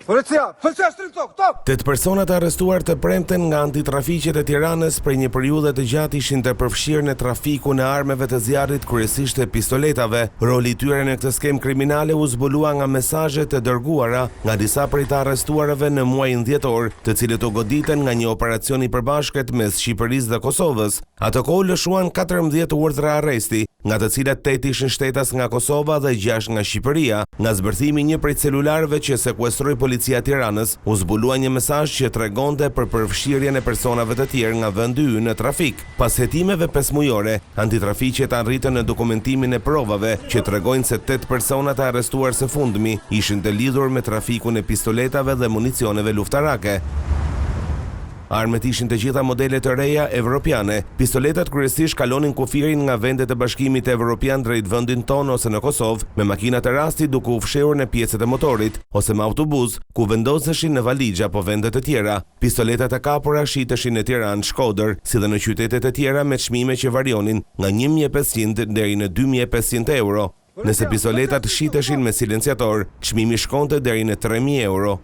Policia, policia shtrim tok. 8 personat arrestuar të premten nga antitrafiqet e Tiranës për një periudhë të gjatë ishin të përfshirë në trafikun e armeve të zjarrit, kryesisht e pistoletave. Roli i tyre në këtë skemë kriminale u zbulua nga mesazhe të dërguara nga disa prej të arrestuarve në muajin dhjetor, të cilët u goditen nga një operacion i përbashkët mes Shqipërisë dhe Kosovës. Ato kohë lëshuan 14 urdhra arresti, nga të cilat 8 ishin shtetas nga Kosova dhe 6 nga Shqipëria. Nga zbërthimi një prej celularëve që sekuestroi Policia e Tiranës, u zbulua një mesazh që tregonte për përfshirjen e personave të tjerë nga vendi ynë në trafik. Pas hetimeve 5 mujore, antitrafiqet arritën në dokumentimin e provave që tregojnë se 8 personat e arrestuar së fundmi ishin të lidhur me trafikun e pistoletave dhe municioneve luftarake. Armët ishin të gjitha modele të reja evropiane. Pistoletat kryesisht kalonin kufirin nga vendet e Bashkimit Evropian drejt vendin tonë ose në Kosovë, me makinat e rastit duke u fshehur në pjesët e motorit, ose me autobus, ku vendoseshin në valixha apo vende të tjera. Pistoletat e kapura shiteshin në Tiranë, Shkodër, si dhe në qytete të tjera me çmime që varionin nga 1.500 deri në 2.500 euro. Nëse pistoletat shiteshin me silenciator, çmimi shkonte deri në 3.000 euro.